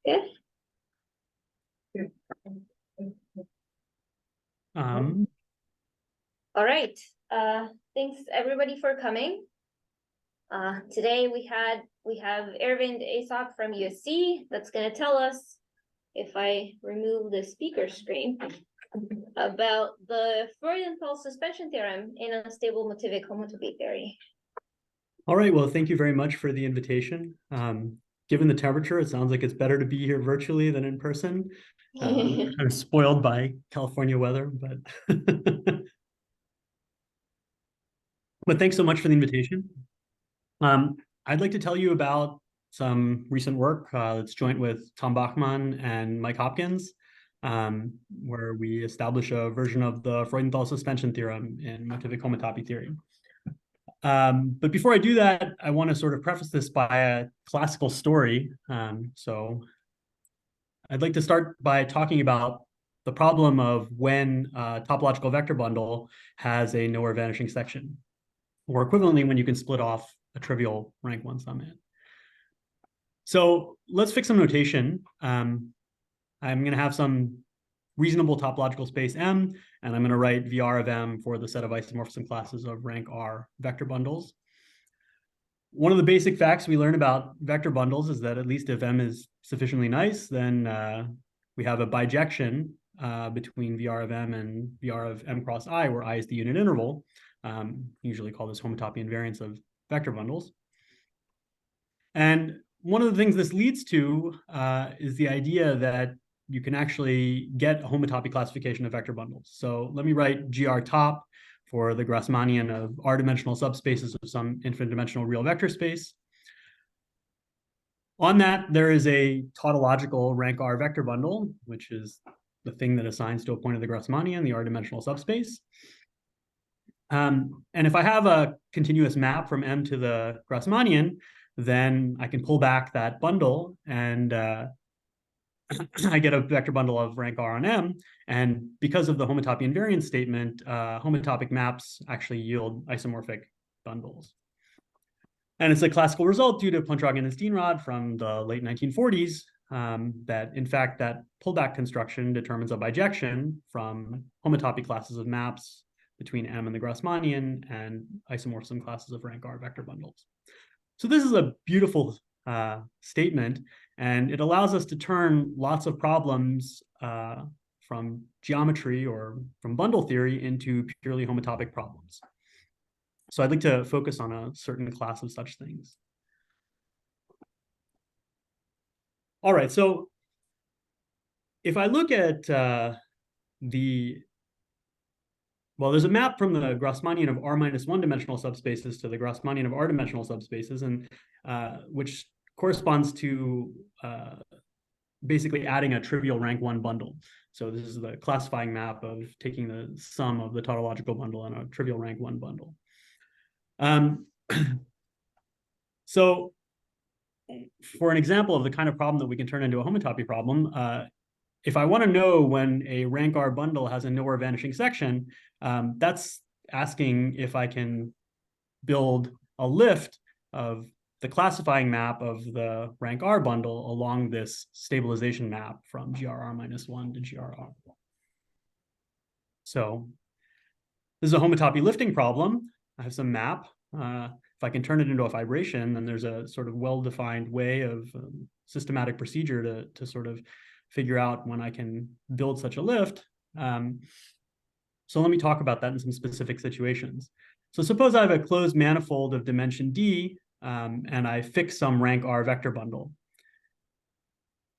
Yeah. All right. Thanks everybody for coming. Today we have Aravind Asok from USC that's going to tell us, if I remove the speaker screen, about the Freudenthal suspension theorem in unstable motivic homotopy theory. All right, well, thank you very much for the invitation. Given the temperature, it sounds like it's better to be here virtually than in person. I'm spoiled by California weather, but but thanks so much for the invitation. I'd like to tell you about some recent work that's joint with Tom Bachmann and Mike Hopkins, where we establish a version of the Freudenthal suspension theorem in motivic homotopy theory. But before I do that, I want to sort of preface this by a classical story. So I'd like to start by talking about the problem of when a topological vector bundle has a nowhere vanishing section, or equivalently, when you can split off a trivial rank one summit. So let's fix some notation. I'm going to have some reasonable topological space M, and I'm going to write VR of M for the set of isomorphism classes of rank R vector bundles. One of the basic facts we learn about vector bundles is that at least if M is sufficiently nice, then we have a bijection between VR of M and VR of M cross I, where I is the unit interval. Usually call this homotopy invariance of vector bundles. And one of the things this leads to is the idea that you can actually get a homotopy classification of vector bundles. So let me write GR top for the Grassmannian of R-dimensional subspaces of some infinite dimensional real vector space. On that, there is a tautological rank R vector bundle, which is the thing that assigns to a point of the Grassmannian, the R-dimensional subspace. And if I have a continuous map from M to the Grassmannian, then I can pull back that bundle and I get a vector bundle of rank R on M. And because of the homotopy invariance statement, homotopic maps actually yield isomorphic bundles. And it's a classical result due to Pontryagin and Steenrod from the late 1940s that, in fact, that pullback construction determines a bijection from homotopy classes of maps between M and the Grassmannian and isomorphism classes of rank R vector bundles. So this is a beautiful statement, and it allows us to turn lots of problems from geometry or from bundle theory into purely homotopic problems. So I'd like to focus on a certain class of such things. All right, so if I look at well, there's a map from the Grassmannian of R-1 dimensional subspaces to the Grassmannian of R dimensional subspaces, and which corresponds to basically adding a trivial rank 1 bundle. So this is the classifying map of taking the sum of the tautological bundle and a trivial rank 1 bundle. So for an example of the kind of problem that we can turn into a homotopy problem, if I want to know when a rank R bundle has a nowhere vanishing section, that's asking if I can build a lift of the classifying map of the rank R bundle along this stabilization map from GRR-1 to GRR. So this is a homotopy lifting problem. I have some map. If I can turn it into a fibration, then there's a sort of well-defined way of systematic procedure to sort of figure out when I can build such a lift. So let me talk about that in some specific situations. So suppose I have a closed manifold of dimension D, and I fix some rank R vector bundle.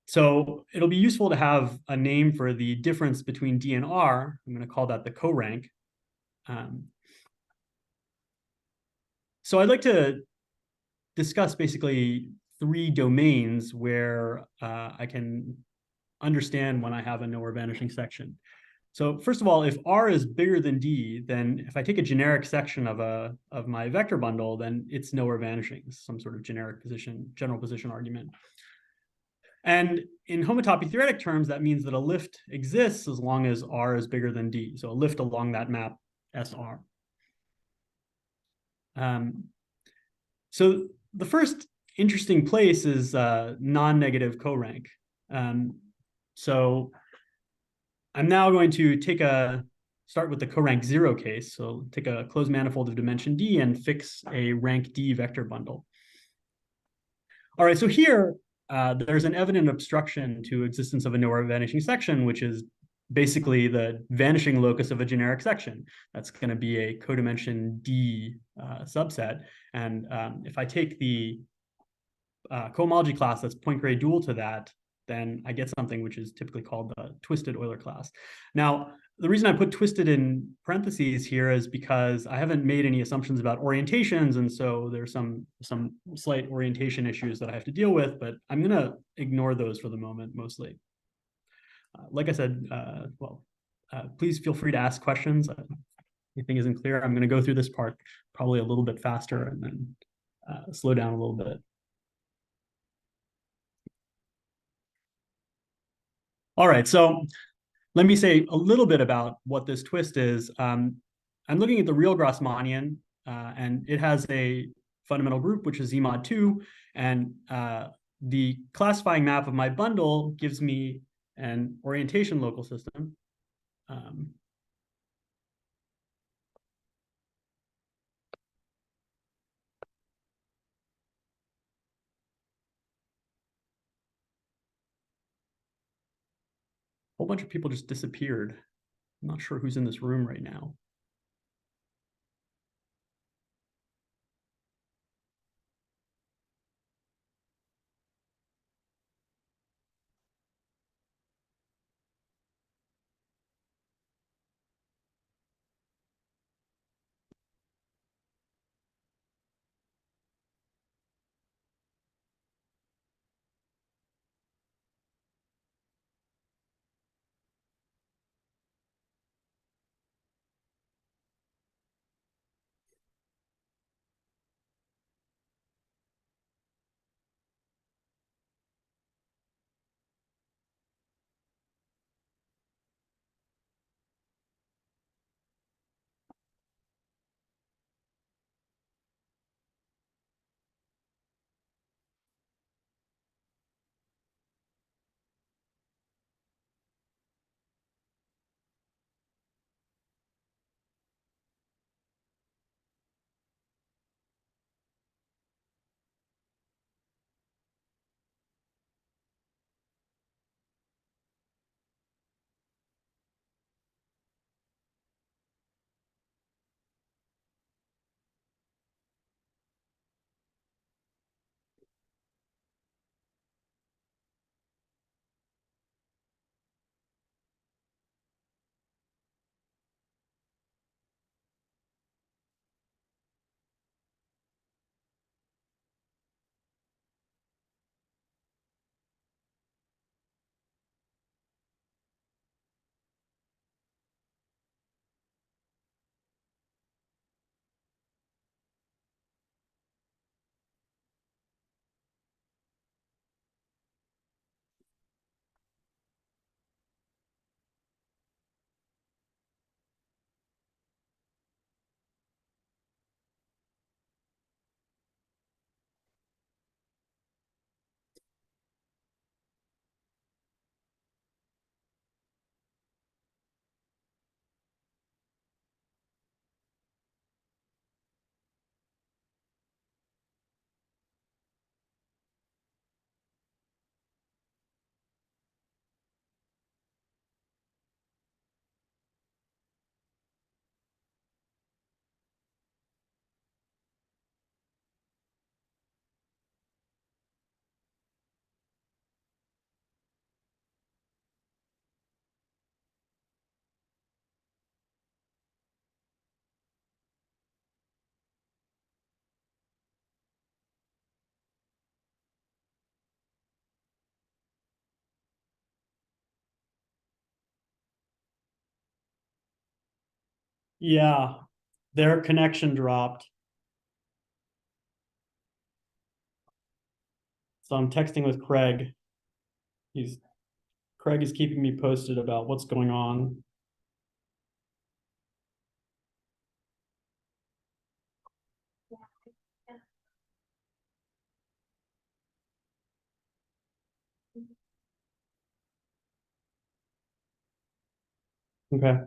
So it'll be useful to have a name for the difference between D and R. I'm going to call that the corank. So I'd like to discuss basically 3 domains where I can understand when I have a nowhere vanishing section. So first of all, if R is bigger than D, then if I take a generic section of my vector bundle, then it's nowhere vanishing, some sort of generic position, general position argument. And in homotopy theoretic terms, that means that a lift exists as long as R is bigger than D. So a lift along that map SR. So the first interesting place is non-negative corank. So I'm now going to start with the co-rank 0 case. So take a closed manifold of dimension D and fix a rank D vector bundle. All right, so here, there's an evident obstruction to existence of a nowhere vanishing section, which is basically the vanishing locus of a generic section. That's going to be a codimension D subset. And if I take the cohomology class that's point grade dual to that, then I get something which is typically called the twisted Euler class. Now, the reason I put twisted in parentheses here is because I haven't made any assumptions about orientations, and so there's some slight orientation issues that I have to deal with, but I'm going to ignore those for the moment mostly. Like I said, please feel free to ask questions. Anything isn't clear, I'm going to go through this part probably a little bit faster and then slow down a little bit. All right, so let me say a little bit about what this twist is. I'm looking at the real Grassmannian, and it has a fundamental group, which is Z mod 2, and the classifying map of my bundle gives me an orientation local system. Whole bunch of people just disappeared. I'm not sure who's in this room right now. Yeah, their connection dropped. So I'm texting with Craig. Craig is keeping me posted about what's going on. Okay.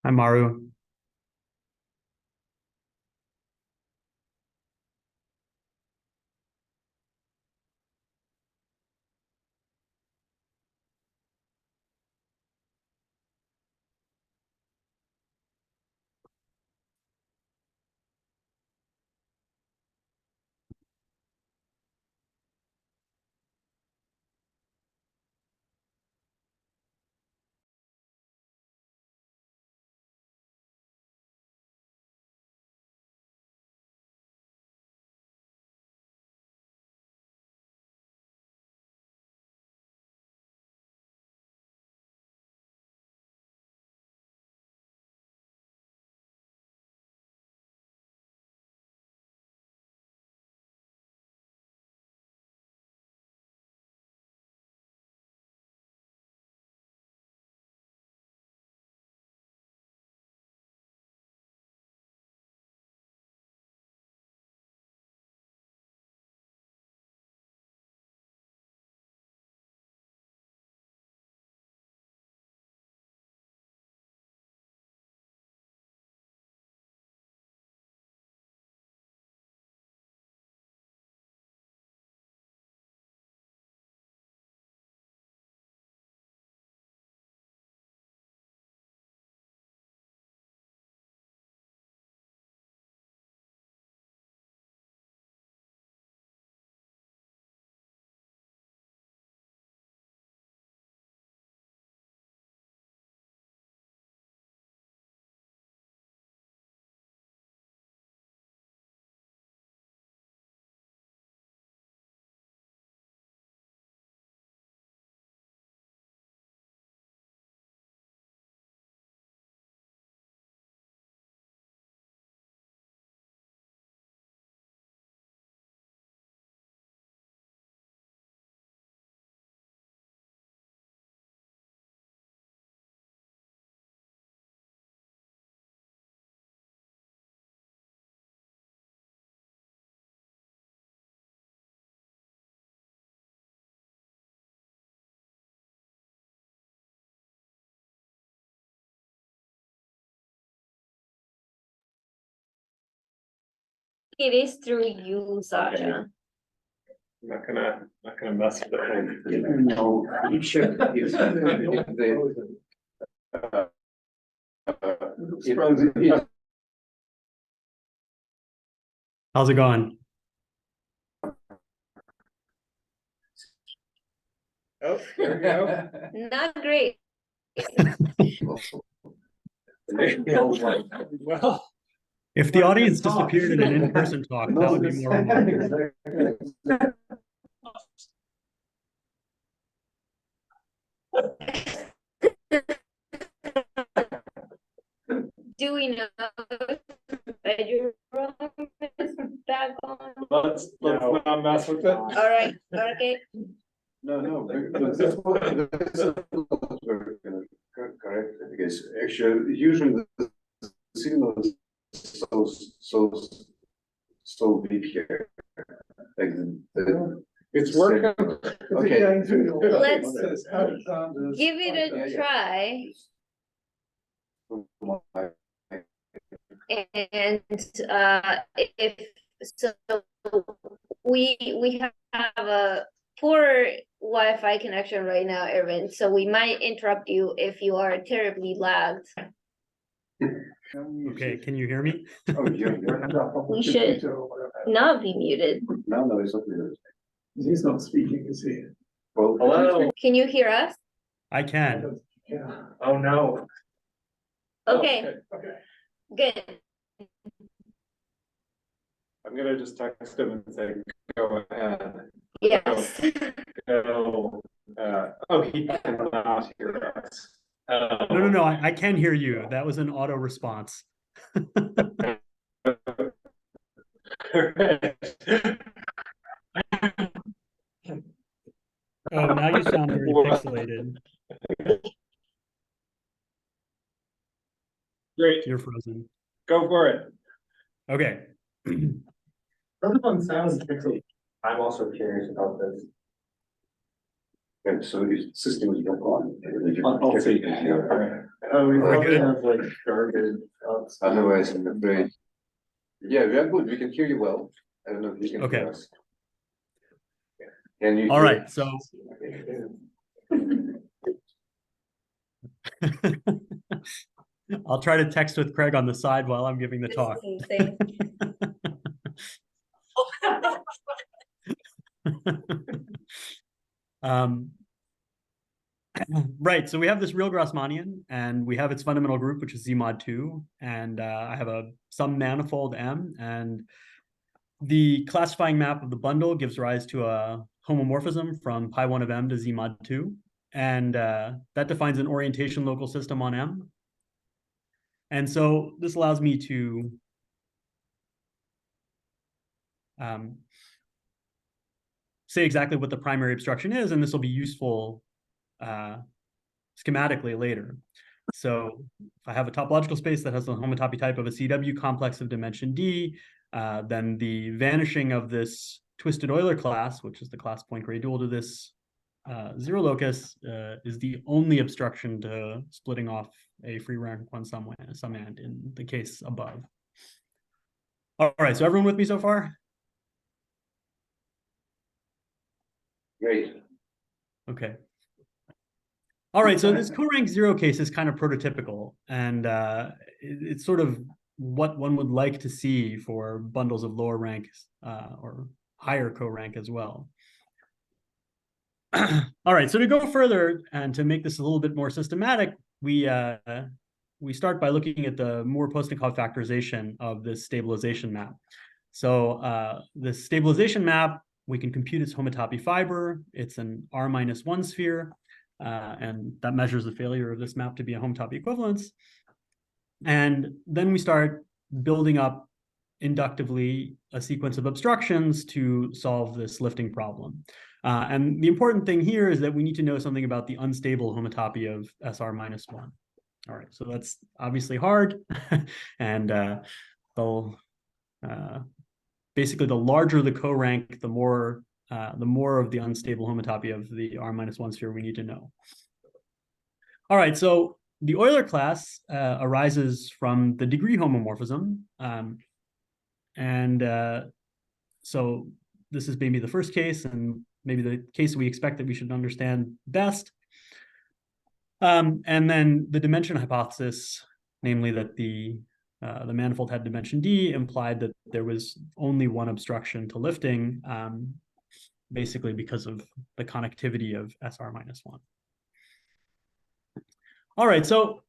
Hi, Maru. it is through you, Sasha. I'm not gonna mess with it. No, you should. How's it going? Oh, there we go. Not great. Well, If the audience disappeared in an in-person talk, that would be more remarkable. Do we know that your room is back on? let's not mess with it. All right, okay. No, this is correct, because actually, usually the signal is so weak here. Like It's working. Okay. Let's give it a try. And if so, we have a poor Wi-Fi connection right now, Aravind, so we might interrupt you if you are terribly lagged. Okay, can you hear me? Oh, yeah. We should not be muted. No, it's okay. He's not speaking, is he? Well, Hello. Can you hear us? I can. Yeah. Oh, no. Okay, Okay. good. I'm gonna just text him and say, go ahead. Yes. Go. He cannot hear us. No, I can hear you. That was an auto response. Oh, now you sound very pixelated. Great, You're frozen. go for it. Okay. Everyone sounds pixelated. I'm also curious about this. Okay, so the system is not on. I'll see. Oh, we Very probably good. have like garbage. Otherwise, I'm afraid. Yeah, we are good. We can hear you well. I don't know if you can Okay. hear us. Can you? All hear- right, so I'll try to text with Craig on the side while I'm giving the talk. Same. Right, so we have this real Grassmannian, and we have its fundamental group, which is Z mod 2, and I have some manifold M, and the classifying map of the bundle gives rise to a homomorphism from pi 1 of M to Z mod 2, and that defines an orientation local system on M. And so this allows me to say exactly what the primary obstruction is, and this will be useful schematically later. So if I have a topological space that has the homotopy type of a CW complex of dimension D, then the vanishing of this twisted Euler class, which is the class point gray dual to this zero locus, is the only obstruction to splitting off a free rank one summand in the case above. All right, so everyone with me so far? Great. Okay. All right, so this co-rank zero case is kind of prototypical, and it's sort of what one would like to see for bundles of lower rank or higher co-rank as well. All right, so to go further and to make this a little bit more systematic, we start by looking at the Moore-Postnikov factorization of this stabilization map. So this stabilization map, we can compute its homotopy fiber. It's an R-1 sphere. And that measures the failure of this map to be a homotopy equivalence. And then we start building up inductively a sequence of obstructions to solve this lifting problem. And the important thing here is that we need to know something about the unstable homotopy of SR-1. All right, so that's obviously hard. And basically the larger the co-rank, the more of the unstable homotopy of the R-1 sphere we need to know. All right, so the Euler class arises from the degree homomorphism. And so this is maybe the first case, and maybe the case we expect that we should understand best. And then the dimension hypothesis, namely that the manifold had dimension D, implied that there was only one obstruction to lifting, basically because of the connectivity of SR minus 1. All right, so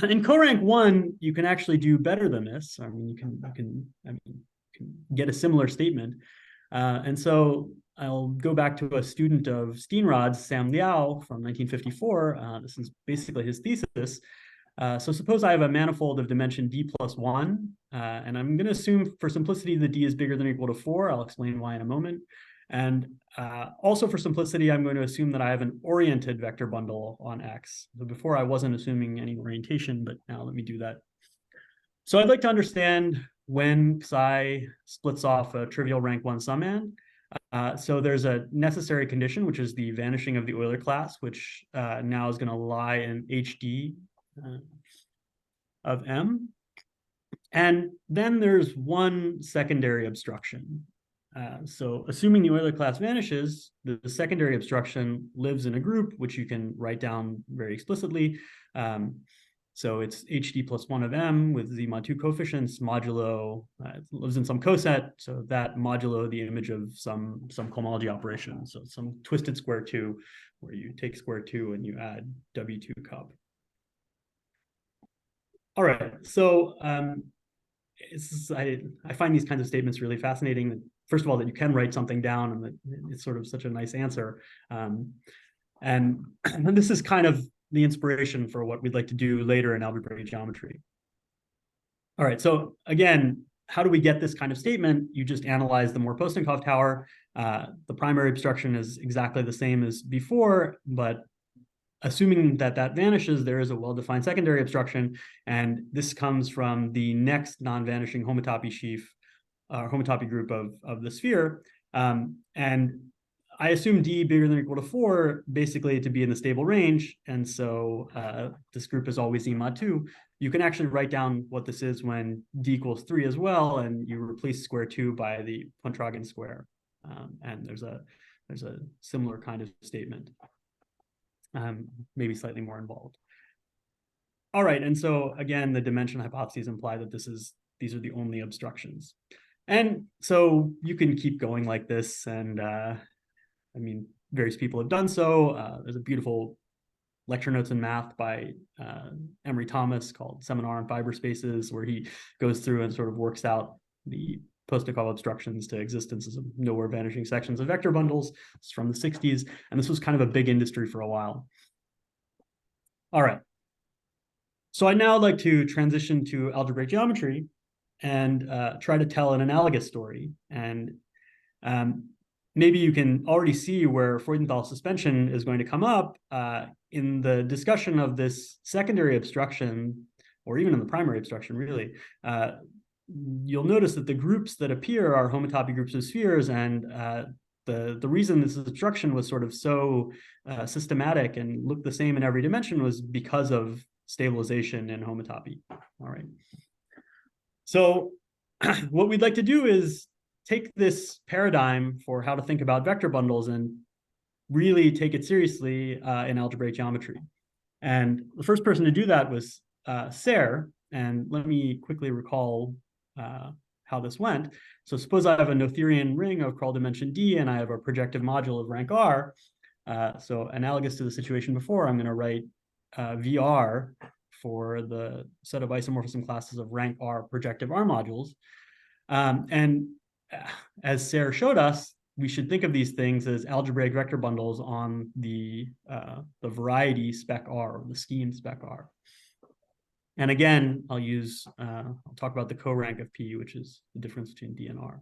in corank 1, you can actually do better than this. I mean, you can get a similar statement. And so I'll go back to a student of Steenrod's, Sam Liao, from 1954. This is basically his thesis. So suppose I have a manifold of dimension D plus 1, and I'm going to assume for simplicity that D is bigger than or equal to 4. I'll explain why in a moment. And also for simplicity, I'm going to assume that I have an oriented vector bundle on X. So before I wasn't assuming any orientation, but now let me do that. So I'd like to understand when psi splits off a trivial rank 1 summand. So there's a necessary condition, which is the vanishing of the Euler class, which now is going to lie in HD of M. And then there's one secondary obstruction. So assuming the Euler class vanishes, the secondary obstruction lives in a group, which you can write down very explicitly. So it's HD plus 1 of M with Z mod 2 coefficients modulo, it lives in some coset, so that modulo the image of some cohomology operation. So some twisted square 2, where you take square 2 and you add W2 cup. All right, so I find these kinds of statements really fascinating. First of all, that you can write something down and that it's sort of such a nice answer. And this is kind of the inspiration for what we'd like to do later in algebraic geometry. All right, so again, how do we get this kind of statement? You just analyze the Mohr-Postnikov tower. The primary obstruction is exactly the same as before, but assuming that that vanishes, there is a well-defined secondary obstruction, and this comes from the next non-vanishing homotopy sheaf, homotopy group of the sphere. And I assume D bigger than or equal to 4, basically to be in the stable range, and so this group is always Z mod 2. You can actually write down what this is when D equals 3 as well, and you replace square 2 by the Pontryagin square, and there's a similar kind of statement. Maybe slightly more involved. All right, and so again, the dimension hypotheses imply that these are the only obstructions. And so you can keep going like this, and I mean, various people have done so. There's a beautiful lecture notes in math by Emery Thomas called Seminar on Fiber Spaces, where he goes through and sort of works out the Postnikov obstructions to existences of nowhere vanishing sections of vector bundles. It's from the 60s, and this was kind of a big industry for a while. All right. So I'd now like to transition to algebraic geometry and try to tell an analogous story. And maybe you can already see where Freudenthal suspension is going to come up in the discussion of this secondary obstruction, or even in the primary obstruction, really. You'll notice that the groups that appear are homotopy groups of spheres, and the reason this obstruction was sort of so systematic and looked the same in every dimension was because of stabilization in homotopy. All right. So what we'd like to do is take this paradigm for how to think about vector bundles and really take it seriously in algebraic geometry. And the first person to do that was Serre. And let me quickly recall how this went. So suppose I have a Noetherian ring of Krull dimension D, and I have a projective module of rank R. So analogous to the situation before, I'm going to write VR for the set of isomorphism classes of rank R projective R modules. And as Serre showed us, we should think of these things as algebraic vector bundles on the variety spec R, or the scheme spec R. And again, I'll talk about the co-rank of P, which is the difference between D and R.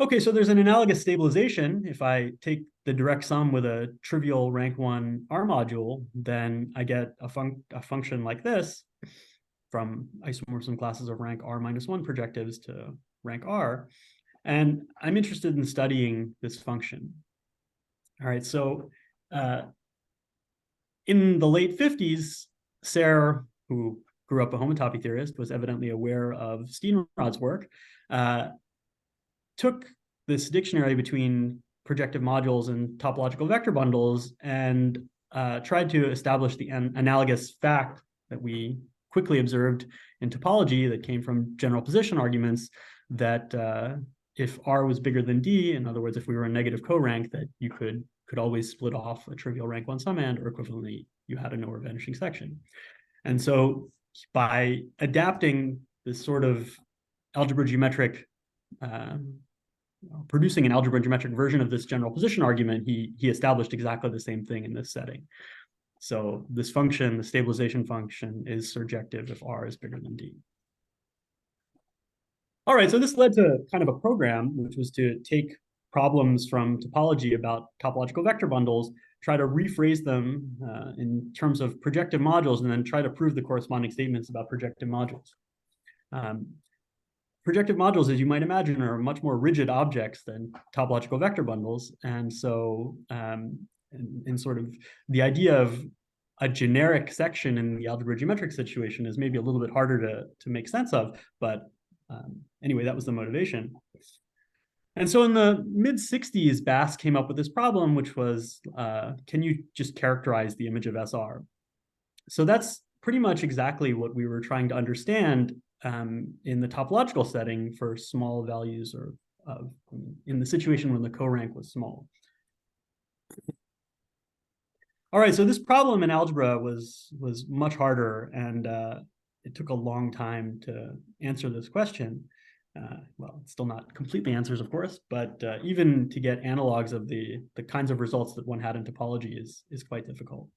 Okay, so there's an analogous stabilization. If I take the direct sum with a trivial rank 1 R module, then I get a function like this from isomorphism classes of rank R minus 1 projectives to rank R. And I'm interested in studying this function. All right, so in the late 50s, Serre, who grew up a homotopy theorist, was evidently aware of Steenrod's work, took this dictionary between projective modules and topological vector bundles and tried to establish the analogous fact that we quickly observed in topology that came from general position arguments that if R was bigger than D, in other words, if we were a negative co-rank, that you could always split off a trivial rank 1 summand, or equivalently, you had a nowhere vanishing section. And so by adapting this sort of algebra geometric, producing an algebra geometric version of this general position argument, he established exactly the same thing in this setting. So this function, the stabilization function, is surjective if R is bigger than D. All right, so this led to kind of a program, which was to take problems from topology about topological vector bundles, try to rephrase them in terms of projective modules, and then try to prove the corresponding statements about projective modules. Projective modules, as you might imagine, are much more rigid objects than topological vector bundles. And so in sort of the idea of a generic section in the algebra geometric situation is maybe a little bit harder to make sense of. But anyway, that was the motivation. And so in the mid-60s, Bass came up with this problem, which was, can you just characterize the image of SR? So that's pretty much exactly what we were trying to understand in the topological setting for small values, or in the situation when the co-rank was small. All right, so this problem in algebra was much harder, and it took a long time to answer this question. Well, it still not completely answers, of course, but even to get analogs of the kinds of results that one had in topology is quite difficult.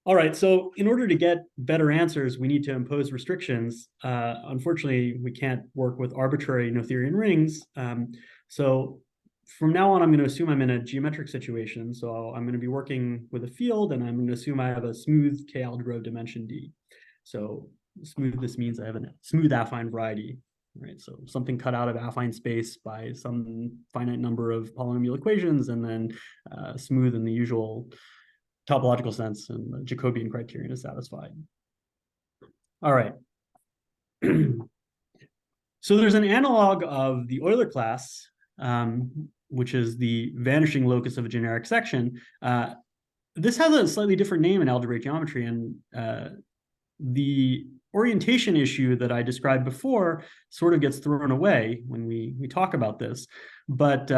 All right, so in order to get better answers, we need to impose restrictions. Unfortunately, we can't work with arbitrary Noetherian rings. So from now on, I'm going to assume I'm in a geometric situation. So I'm going to be working with a field, and I'm going to assume I have a smooth K algebra of dimension D. So smooth, this means I have a smooth affine variety, right? So something cut out of affine space by some finite number of polynomial equations, and then smooth in the usual topological sense, and the Jacobian criterion is satisfied. All right. So there's an analog of the Euler class, which is the vanishing locus of a generic section. This has a slightly different name in algebraic geometry, and the orientation issue that I described before sort of gets thrown away when we talk about this. But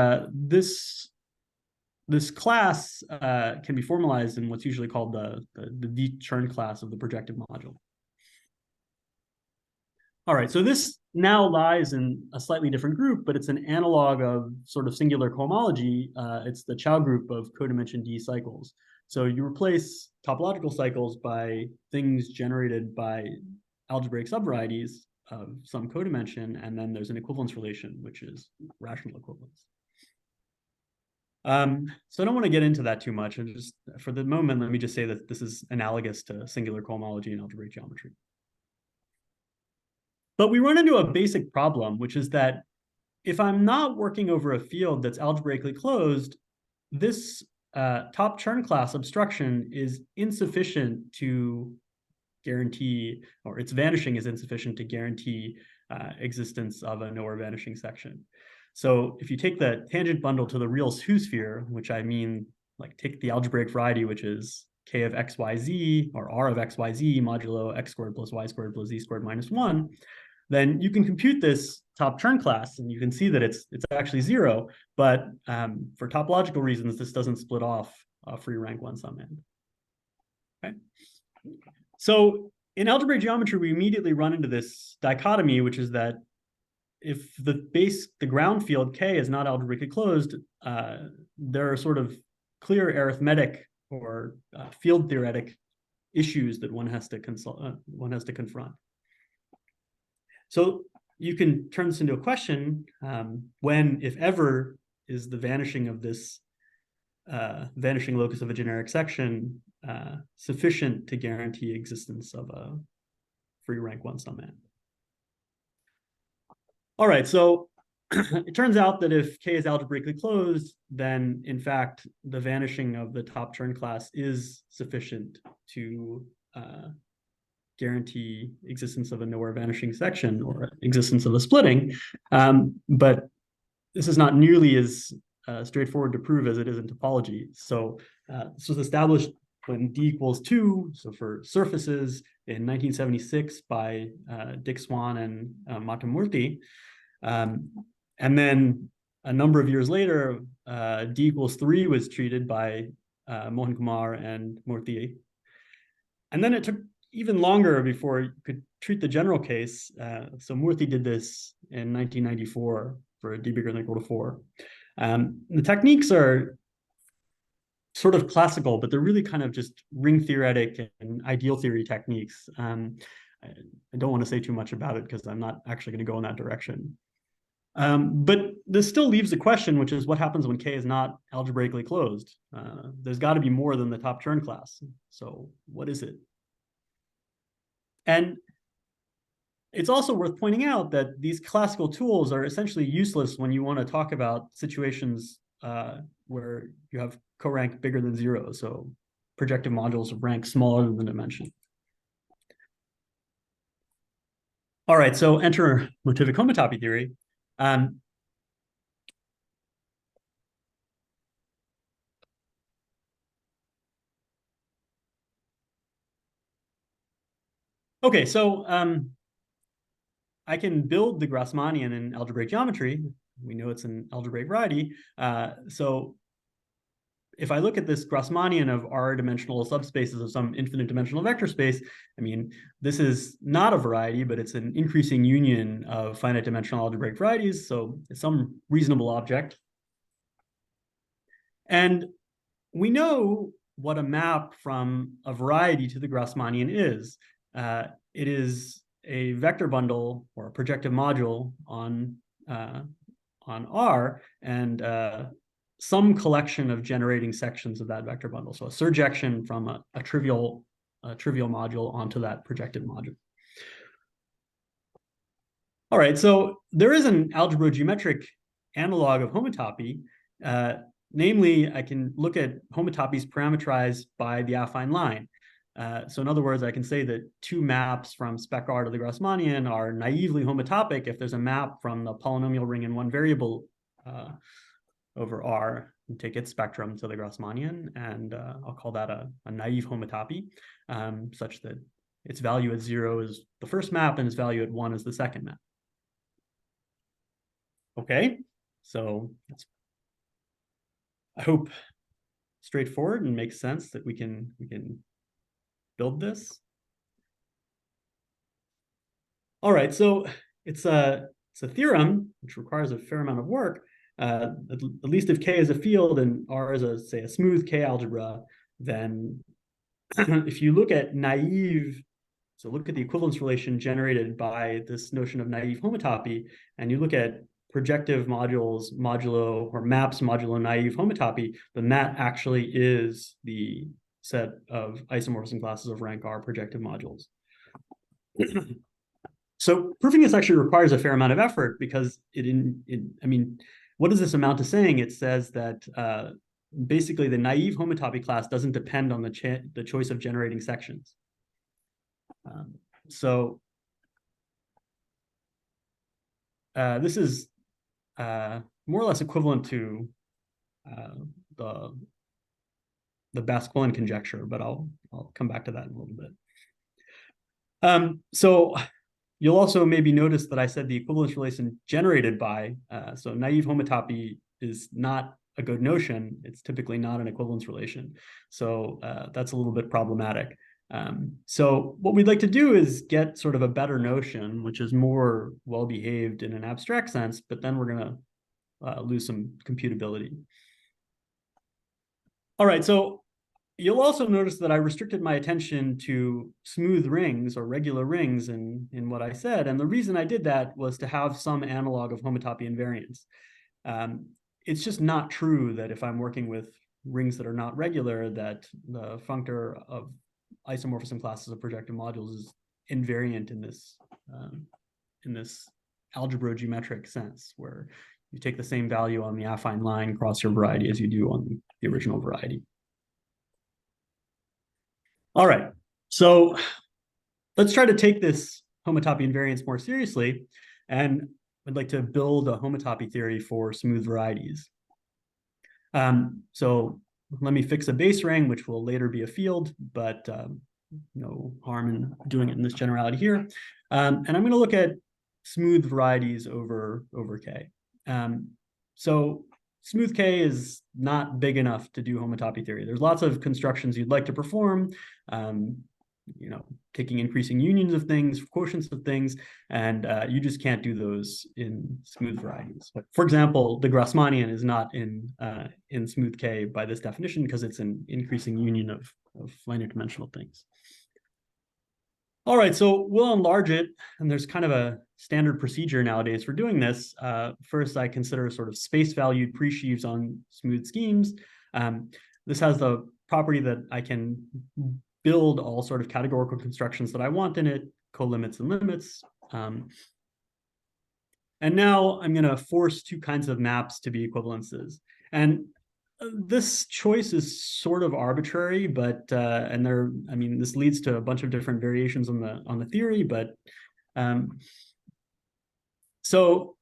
this class can be formalized in what's usually called the V-Chern class of the projective module. All right, so this now lies in a slightly different group, but it's an analog of sort of singular cohomology. It's the Chow group of codimension D cycles. So you replace topological cycles by things generated by algebraic subvarieties of some codimension, and then there's an equivalence relation, which is rational equivalence. So I don't want to get into that too much. And just for the moment, let me just say that this is analogous to singular cohomology in algebraic geometry. But we run into a basic problem, which is that if I'm not working over a field that's algebraically closed, this top Chern class obstruction is insufficient to guarantee, or its vanishing is insufficient to guarantee existence of a nowhere vanishing section. So if you take the tangent bundle to the real Hue sphere, which I mean, like take the algebraic variety, which is K of XYZ, or R of XYZ modulo X squared plus Y squared plus Z squared minus 1, then you can compute this top Chern class, and you can see that it's actually 0. But for topological reasons, this doesn't split off a free rank 1 summand. Okay. So in algebraic geometry, we immediately run into this dichotomy, which is that if the ground field K is not algebraically closed, there are sort of clear arithmetic or field theoretic issues that one has to confront. So you can turn this into a question: when, if ever, is the vanishing of this vanishing locus of a generic section sufficient to guarantee existence of a free rank 1 summand? All right, so it turns out that if K is algebraically closed, then in fact, the vanishing of the top Chern class is sufficient to guarantee existence of a nowhere vanishing section or existence of a splitting. But this is not nearly as straightforward to prove as it is in topology. So this was established when d equals 2, so for surfaces in 1976 by Dick Swan and Matamurthy. And then a number of years later, d equals 3 was treated by Mohan Kumar and Murthy. And then it took even longer before you could treat the general case. So Murthy did this in 1994 for d bigger than or equal to 4. The techniques are sort of classical, but they're really kind of just ring theoretic and ideal theory techniques. I don't want to say too much about it because I'm not actually going to go in that direction. But this still leaves a question, which is what happens when K is not algebraically closed? There's got to be more than the top Chern class. So what is it? And it's also worth pointing out that these classical tools are essentially useless when you want to talk about situations where you have co-rank bigger than 0, so projective modules of rank smaller than the dimension. All right, so enter motivic homotopy theory. Okay, so I can build the Grassmannian in algebraic geometry. We know it's an algebraic variety. So if I look at this Grassmannian of r-dimensional subspaces of some infinite dimensional vector space, I mean, this is not a variety, but it's an increasing union of finite dimensional algebraic varieties. So it's some reasonable object. And we know what a map from a variety to the Grassmannian is. It is a vector bundle or a projective module on R, and some collection of generating sections of that vector bundle. So a surjection from a trivial module onto that projected module. All right, so there is an algebrogeometric analog of homotopy. Namely, I can look at homotopies parameterized by the affine line. So in other words, I can say that two maps from spec R to the Grassmannian are naively homotopic if there's a map from the polynomial ring in one variable over R, and take its spectrum to the Grassmannian, and I'll call that a naive homotopy, such that its value at 0 is the first map and its value at 1 is the second map. Okay, so that's, I hope, straightforward and makes sense that we can build this. All right, so it's a theorem which requires a fair amount of work. At least if K is a field and R is say a smooth K algebra, then if you look at naive, so look at the equivalence relation generated by this notion of naive homotopy, and you look at projective modules modulo or maps modulo naive homotopy, then that actually is the set of isomorphism classes of rank R projective modules. So proving this actually requires a fair amount of effort because I mean, what does this amount to saying? It says that basically the naive homotopy class doesn't depend on the choice of generating sections. So this is more or less equivalent to the Basquillin conjecture, but I'll come back to that in a little bit. So you'll also maybe notice that I said the equivalence relation generated by, so naive homotopy is not a good notion. It's typically not an equivalence relation. So that's a little bit problematic. So what we'd like to do is get sort of a better notion, which is more well-behaved in an abstract sense, but then we're going to lose some computability. All right, so you'll also notice that I restricted my attention to smooth rings or regular rings in what I said. And the reason I did that was to have some analog of homotopy invariance. It's just not true that if I'm working with rings that are not regular, that the functor of isomorphism classes of projective modules is invariant in this algebrogeometric sense, where you take the same value on the affine line across your variety as you do on the original variety. All right, so let's try to take this homotopy invariance more seriously. And I'd like to build a homotopy theory for smooth varieties. So let me fix a base ring, which will later be a field, but no harm in doing it in this generality here. And I'm going to look at smooth varieties over K. So smooth K is not big enough to do homotopy theory. There's lots of constructions you'd like to perform, taking increasing unions of things, quotients of things, and you just can't do those in smooth varieties. For example, the Grassmannian is not in smooth K by this definition because it's an increasing union of finite dimensional things. All right, so we'll enlarge it, and there's kind of a standard procedure nowadays for doing this. First, I consider sort of space-valued presheaves on smooth schemes. This has the property that I can build all sort of categorical constructions that I want in it, colimits and limits. And now I'm going to force two kinds of maps to be equivalences. And this choice is sort of arbitrary, but this leads to a bunch of different variations on the theory. But so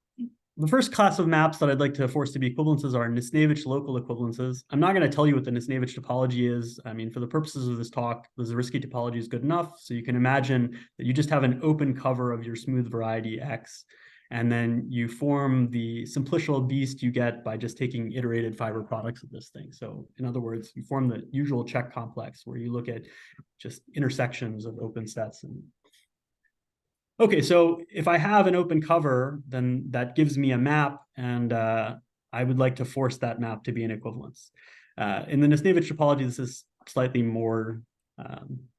the first class of maps that I'd like to force to be equivalences are Nisnevich local equivalences. I'm not going to tell you what the Nisnevich topology is. I mean, for the purposes of this talk, the Zariski topology is good enough. So you can imagine that you just have an open cover of your smooth variety X, and then you form the simplicial beast you get by just taking iterated fiber products of this thing. So in other words, you form the usual check complex where you look at just intersections of open sets. Okay, so if I have an open cover, then that gives me a map, and I would like to force that map to be an equivalence. In the Nisnevich topology, this is slightly more,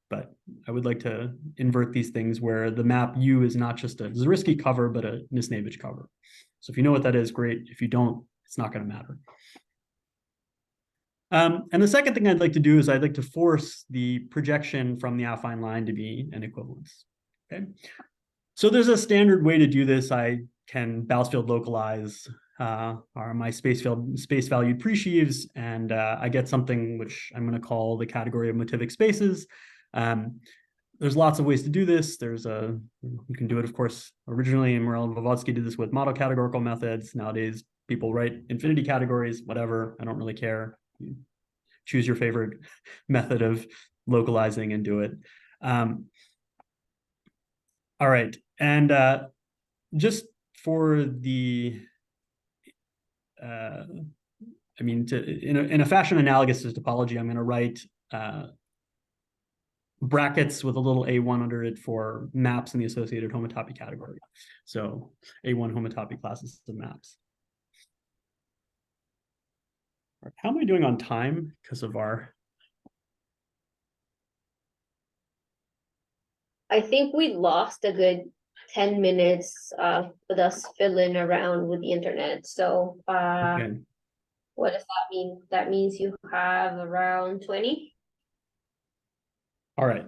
but I would like to invert these things where the map U is not just a Zariski cover, but a Nisnevich cover. So if you know what that is, great. If you don't, it's not going to matter. And the second thing I'd like to do is I'd like to force the projection from the affine line to be an equivalence. Okay. So there's a standard way to do this. I can Bousfield localize my space-valued presheaves, and I get something which I'm going to call the category of motivic spaces. There's lots of ways to do this. You can do it, of course, originally, and Morel and Blavatsky did this with model categorical methods. Nowadays, people write infinity categories, whatever. I don't really care. You choose your favorite method of localizing and do it. All right, and just for the, in a fashion analogous to topology, I'm going to write brackets with a little A1 under it for maps in the associated homotopy category. So A1 homotopy classes of maps. How am I doing on time because of our... I think we lost a good 10 minutes with us fiddling around with the internet. So Okay. What does that mean? That means you have around 20? All right.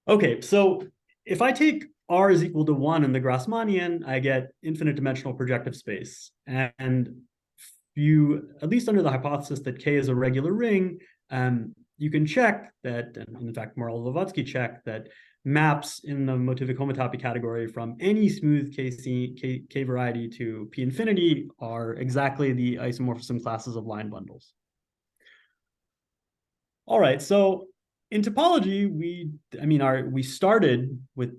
Okay, so if I take R is equal to 1 in the Grassmannian, I get infinite dimensional projective space. And you, at least under the hypothesis that K is a regular ring, you can check that, and in fact, Morel-Blavatsky check that maps in the motivic homotopy category from any smooth K variety to P infinity are exactly the isomorphism classes of line bundles. All right, so in topology, we started with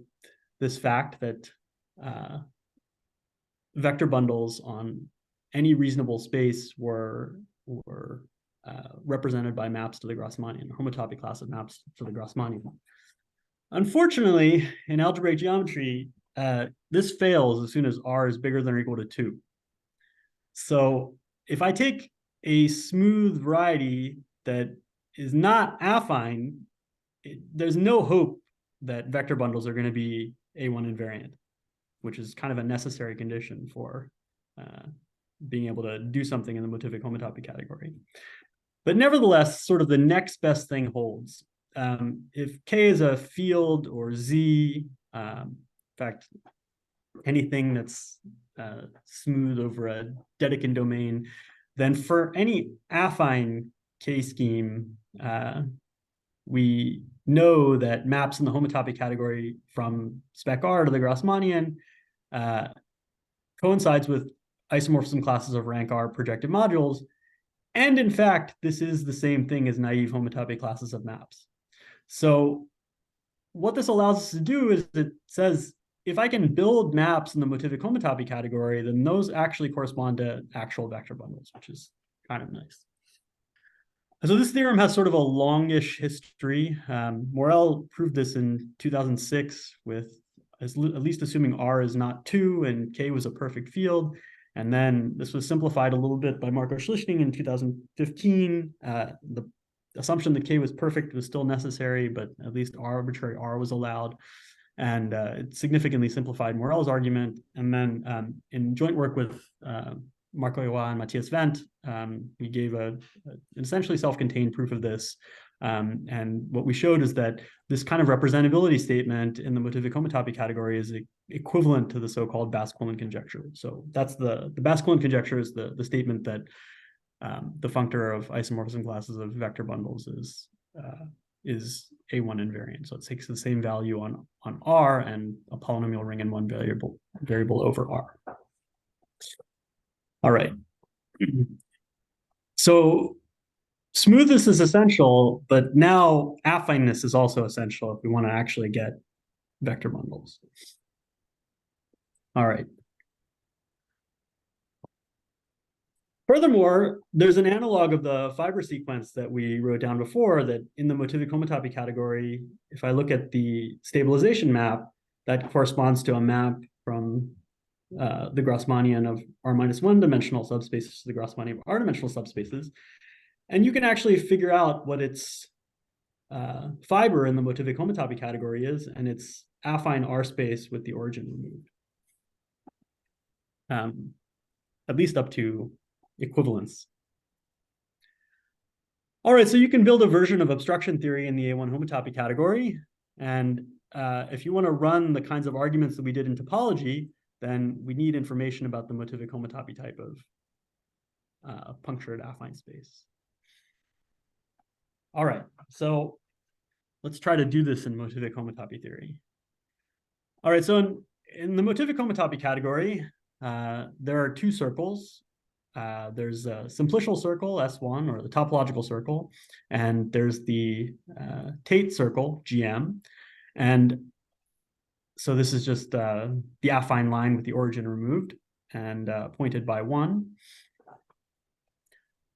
this fact that vector bundles on any reasonable space were represented by maps to the Grassmannian, homotopy class of maps to the Grassmannian. Unfortunately, in algebraic geometry, this fails as soon as R is bigger than or equal to 2. So if I take a smooth variety that is not affine, there's no hope that vector bundles are going to be A1 invariant, which is kind of a necessary condition for being able to do something in the motivic homotopy category. But nevertheless, sort of the next best thing holds. If K is a field or Z, in fact, anything that's smooth over a Dedekind domain, then for any affine K scheme, we know that maps in the homotopy category from spec R to the Grassmannian coincides with isomorphism classes of rank R projective modules. And in fact, this is the same thing as naive homotopy classes of maps. So what this allows us to do is it says, if I can build maps in the motivic homotopy category, then those actually correspond to actual vector bundles, which is kind of nice. So this theorem has sort of a longish history. Morel proved this in 2006 with at least assuming R is not 2 and K was a perfect field. And then this was simplified a little bit by Marco Schlichting in 2015. The assumption that K was perfect was still necessary, but at least arbitrary R was allowed. And it significantly simplified Morel's argument. And then in joint work with Marco Iwa and Matthias Wendt, we gave an essentially self-contained proof of this. And what we showed is that this kind of representability statement in the motivic homotopy category is equivalent to the so-called Basque-Quillen conjecture. So that's the Basque-Quillen conjecture is the statement that the functor of isomorphism classes of vector bundles is A1 invariant. So it takes the same value on R and a polynomial ring in one variable over R. All right. So smoothness is essential, but now affineness is also essential if we want to actually get vector bundles. All right. Furthermore, there's an analog of the fiber sequence that we wrote down before that in the motivic homotopy category, if I look at the stabilization map, that corresponds to a map from the Grassmannian of R-1 dimensional subspaces to the Grassmannian of R-dimensional subspaces. And you can actually figure out what its fiber in the motivic homotopy category is, and it's affine R space with the origin removed. At least up to equivalence. All right, so you can build a version of obstruction theory in the A1 homotopy category. And if you want to run the kinds of arguments that we did in topology, then we need information about the motivic homotopy type of punctured affine space. All right, so let's try to do this in motivic homotopy theory. All right, so in the motivic homotopy category, there are two circles. There's a simplicial circle, S1, or the topological circle, and there's the Tate circle, GM. And so this is just the affine line with the origin removed and pointed by 1.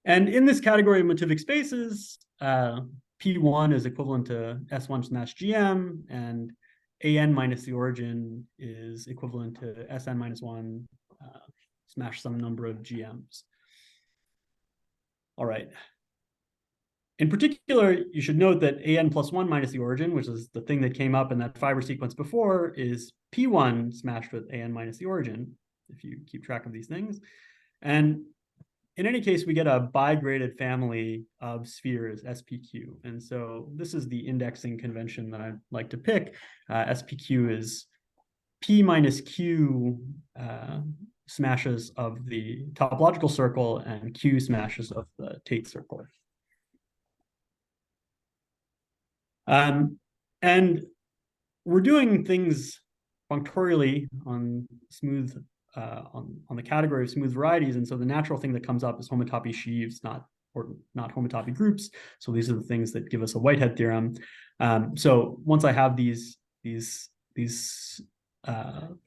And in this category of motivic spaces, P1 is equivalent to S1 smash GM, and AN minus the origin is equivalent to SN minus 1 smash some number of GMs. All right. In particular, you should note that AN plus 1 minus the origin, which is the thing that came up in that fiber sequence before, is P1 smashed with AN minus the origin, if you keep track of these things. And in any case, we get a bi-graded family of spheres, SPQ. And so this is the indexing convention that I like to pick. SPQ is P minus Q smashes of the topological circle and Q smashes of the Tate circle. And we're doing things functorially on smooth on the category of smooth varieties, and so the natural thing that comes up is homotopy sheaves, not homotopy groups. So these are the things that give us a Whitehead theorem. So once I have these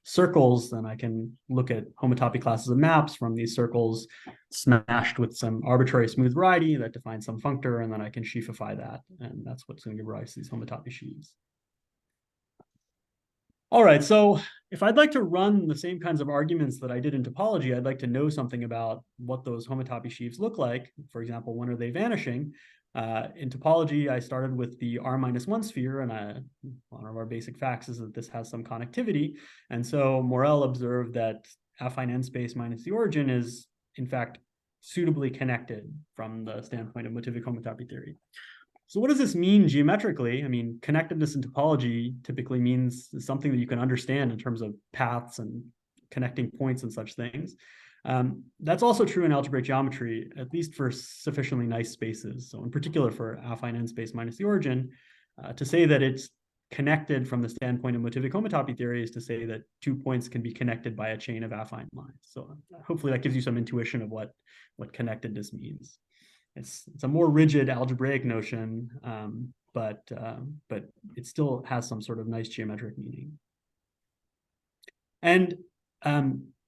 circles, then I can look at homotopy classes of maps from these circles smashed with some arbitrary smooth variety that defines some functor, and then I can sheafify that, and that's what's going to give rise to these homotopy sheaves. All right, so if I'd like to run the same kinds of arguments that I did in topology, I'd like to know something about what those homotopy sheaves look like. For example, when are they vanishing? In topology, I started with the R-1 sphere, and one of our basic facts is that this has some connectivity. And so Morel observed that affine n space minus the origin is, in fact, suitably connected from the standpoint of motivic homotopy theory. So what does this mean geometrically? I mean, connectedness in topology typically means something that you can understand in terms of paths and connecting points and such things. That's also true in algebraic geometry, at least for sufficiently nice spaces. So in particular for affine n space minus the origin, to say that it's connected from the standpoint of motivic homotopy theory is to say that 2 points can be connected by a chain of affine lines. So hopefully that gives you some intuition of what connectedness means. It's a more rigid algebraic notion, but it still has some sort of nice geometric meaning. And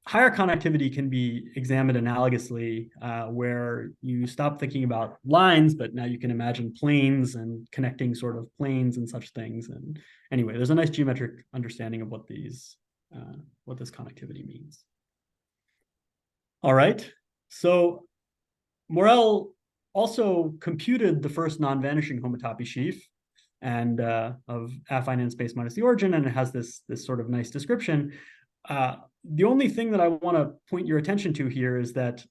higher connectivity can be examined analogously, where you stop thinking about lines, but now you can imagine planes and connecting sort of planes and such things. And anyway, there's a nice geometric understanding of what this connectivity means. All right, so Morel also computed the first non-vanishing homotopy sheaf and of affine n space minus the origin, and it has this sort of nice description. The only thing that I want to point your attention to here is that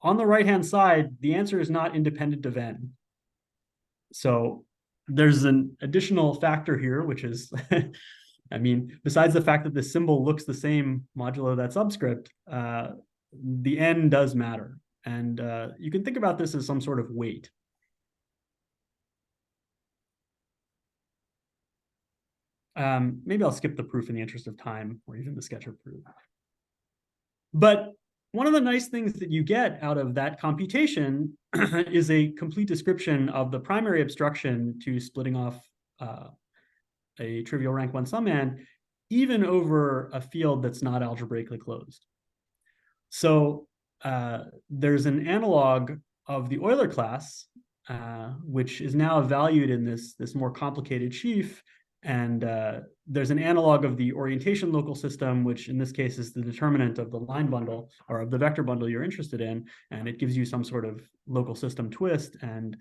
on the right-hand side, the answer is not independent of n. So there's an additional factor here, which is, I mean, besides the fact that the symbol looks the same modulo that subscript, the n does matter. And you can think about this as some sort of weight. Maybe I'll skip the proof in the interest of time, or even the sketcher proof. But one of the nice things that you get out of that computation is a complete description of the primary obstruction to splitting off a trivial rank 1 summand, even over a field that's not algebraically closed. So there's an analog of the Euler class, which is now valued in this more complicated sheaf. And there's an analog of the orientation local system, which in this case is the determinant of the line bundle or of the vector bundle you're interested in. And it gives you some sort of local system twist. And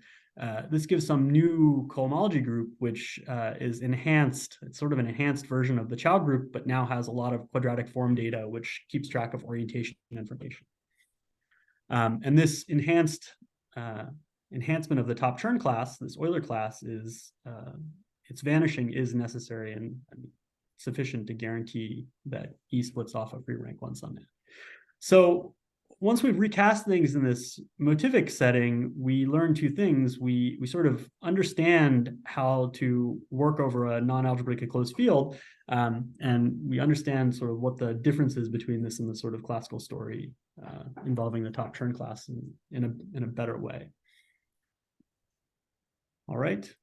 this gives some new cohomology group, which is enhanced. It's sort of an enhanced version of the Chow group, but now has a lot of quadratic form data, which keeps track of orientation information. And this enhancement of the top Chern class, this Euler class, is its vanishing is necessary and sufficient to guarantee that E splits off a free rank 1 summand. So once we've recast things in this motivic setting, we learn two things. We sort of understand how to work over a non-algebraically closed field, and we understand sort of what the difference is between this and the sort of classical story involving the top Chern class in a better way. All right.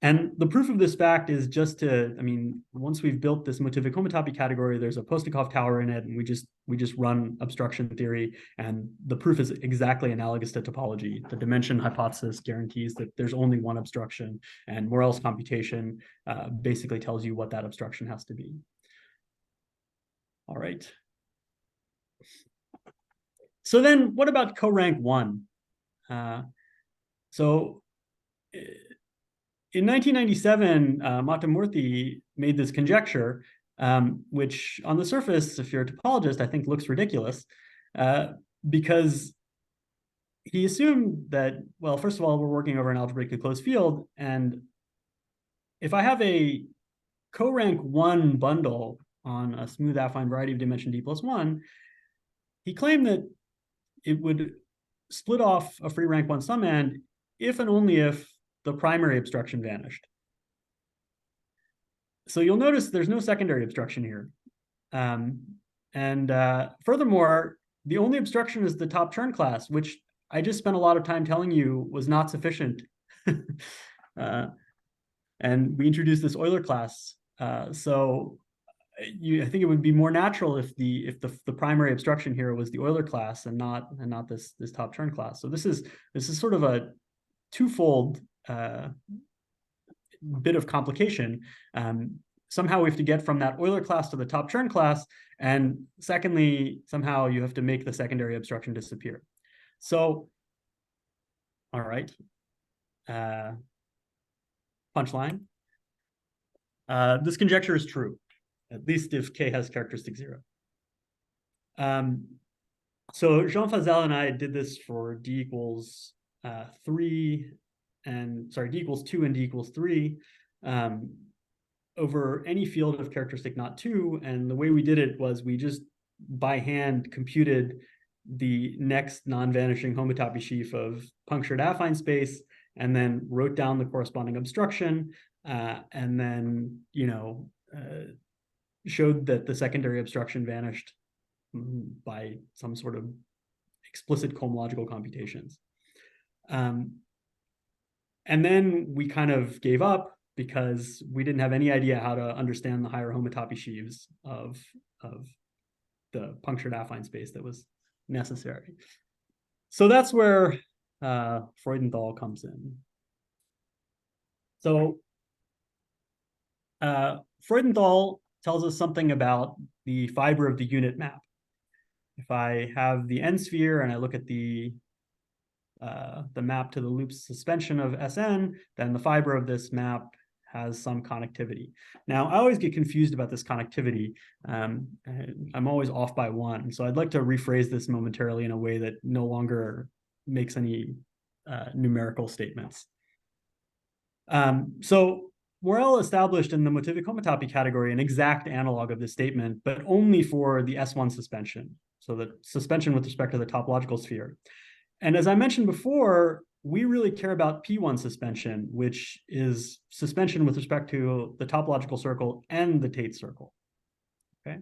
And the proof of this fact is just to, I mean, once we've built this motivic homotopy category, there's a Postnikov tower in it, and we just run obstruction theory, and the proof is exactly analogous to topology. The dimension hypothesis guarantees that there's only one obstruction, and Morel's computation basically tells you what that obstruction has to be. All right. So then what about co-rank 1? In 1997, Matamurthy made this conjecture, which on the surface, if you're a topologist, I think looks ridiculous, because he assumed that, well, first of all, we're working over an algebraically closed field, and if I have a co-rank 1 bundle on a smooth affine variety of dimension d+1, he claimed that it would split off a free rank 1 summand if and only if the primary obstruction vanished. So you'll notice there's no secondary obstruction here. Furthermore, the only obstruction is the top Chern class, which I just spent a lot of time telling you was not sufficient. And we introduced this Euler class. I think it would be more natural if the primary obstruction here was the Euler class and not this top Chern class. So this is sort of a twofold bit of complication. Somehow we have to get from that Euler class to the top Chern class, and secondly, somehow you have to make the secondary obstruction disappear. So, all right. Punchline. This conjecture is true, at least if K has characteristic 0. So Jean Fazel and I did this for D = 3 and sorry, d equals 2 and d equals 3 over any field of characteristic not 2. And the way we did it was we just by hand computed the next non-vanishing homotopy sheaf of punctured affine space, and then wrote down the corresponding obstruction, and then, showed that the secondary obstruction vanished by some sort of explicit cohomological computations. And then we kind of gave up because we didn't have any idea how to understand the higher homotopy sheaves of the punctured affine space that was necessary. So that's where Freudenthal comes in. So Freudenthal tells us something about the fiber of the unit map. If I have the n sphere and I look at the map to the loop suspension of Sn, then the fiber of this map has some connectivity. Now, I always get confused about this connectivity. I'm always off by 1. So I'd like to rephrase this momentarily in a way that no longer makes any numerical statements. So Morel established in the motivic homotopy category an exact analog of this statement, but only for the S1 suspension. So the suspension with respect to the topological sphere. And as I mentioned before, we really care about P1 suspension, which is suspension with respect to the topological circle and the Tate circle. Okay.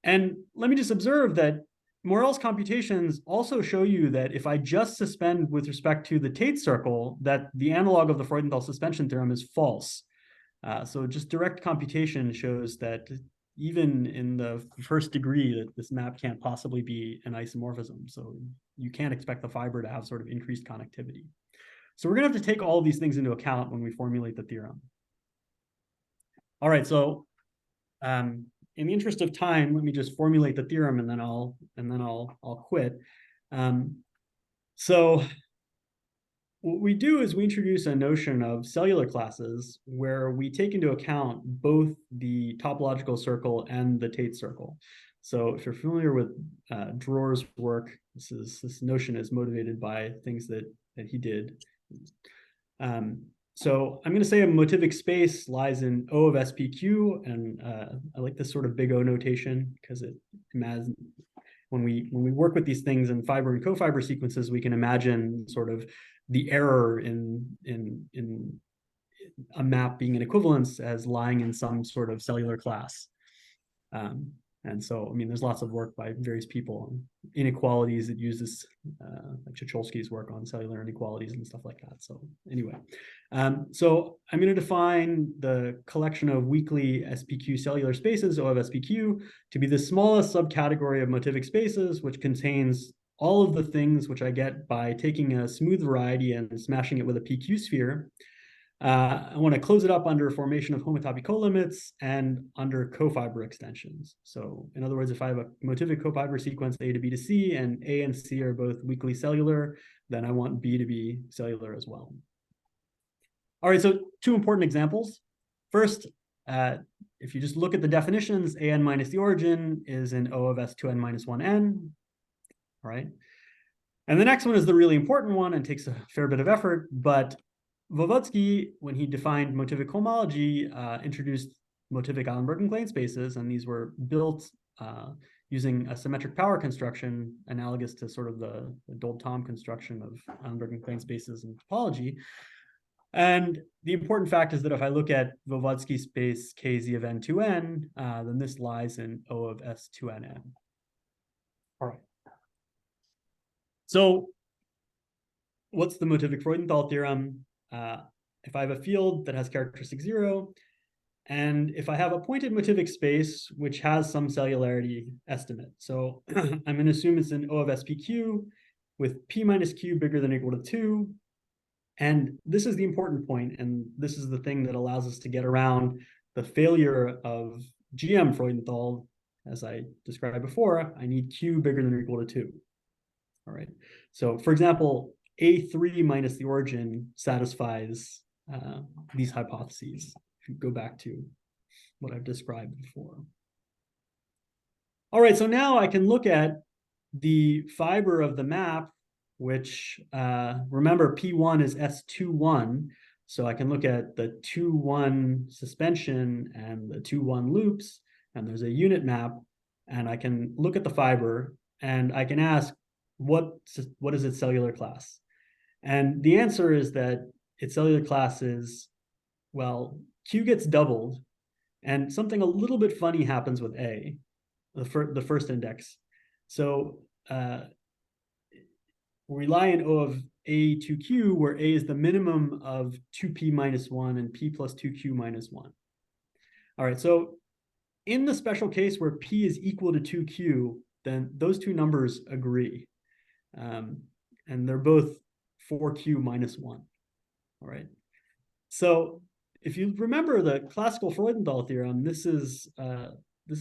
And let me just observe that Morel's computations also show you that if I just suspend with respect to the Tate circle, that the analog of the Freudenthal suspension theorem is false. So just direct computation shows that even in the first degree that this map can't possibly be an isomorphism. So you can't expect the fiber to have sort of increased connectivity. So we're going to have to take all of these things into account when we formulate the theorem. All right, so in the interest of time, let me just formulate the theorem and then I'll quit. So what we do is we introduce a notion of cellular classes where we take into account both the topological circle and the Tate circle. So if you're familiar with Dror's work, this notion is motivated by things that he did. So I'm going to say a motivic space lies in O of SPQ, and I like this sort of big O notation because it imagines when we work with these things in fiber and cofiber sequences, we can imagine sort of the error in a map being an equivalence as lying in some sort of cellular class. And so, I mean, there's lots of work by various people on inequalities that uses like Chicholsky's work on cellular inequalities and stuff like that. So anyway, so I'm going to define the collection of weakly SPQ cellular spaces, O of SPQ, to be the smallest subcategory of motivic spaces, which contains all of the things which I get by taking a smooth variety and smashing it with a PQ sphere. I want to close it up under formation of homotopy colimits and under cofiber extensions. So in other words, if I have a motivic cofiber sequence A to B to C and A and C are both weakly cellular, then I want B to be cellular as well. All right, so 2 important examples. First, if you just look at the definitions, AN minus the origin is in O of S2n minus 1n, all right? And the next one is the really important one and takes a fair bit of effort, but Voevodsky, when he defined motivic homology, introduced motivic Allenberg-McLean spaces, and these were built using a symmetric power construction analogous to sort of the Dold-Tom construction of Allenberg-McLean spaces in topology. And the important fact is that if I look at Voevodsky space KZ of N2N, then this lies in O of S2NN. All right. So what's the motivic Freudenthal theorem? If I have a field that has characteristic 0, and if I have a pointed motivic space which has some cellularity estimate. So I'm going to assume it's in O of SPQ with P minus Q bigger than or equal to 2. And this is the important point, and this is the thing that allows us to get around the failure of GM Freudenthal. As I described before, I need Q bigger than or equal to 2. All right. So for example, A3 minus the origin satisfies these hypotheses. If you go back to what I've described before. All right, so now I can look at the fiber of the map which remember P1 is S21. So I can look at the 2-1 suspension and the 2-1 loops, and there's a unit map, and I can look at the fiber and I can ask what is its cellular class? And the answer is that its cellular class is, well, Q gets doubled, and something a little bit funny happens with A, the first index. So we rely on O of A to Q, where A is the minimum of 2P minus 1 and P plus 2Q minus 1. All right, so in the special case where P is equal to 2Q, then those two numbers agree. And they're both 4Q minus 1. All right. So if you remember the classical Freudenthal theorem, this is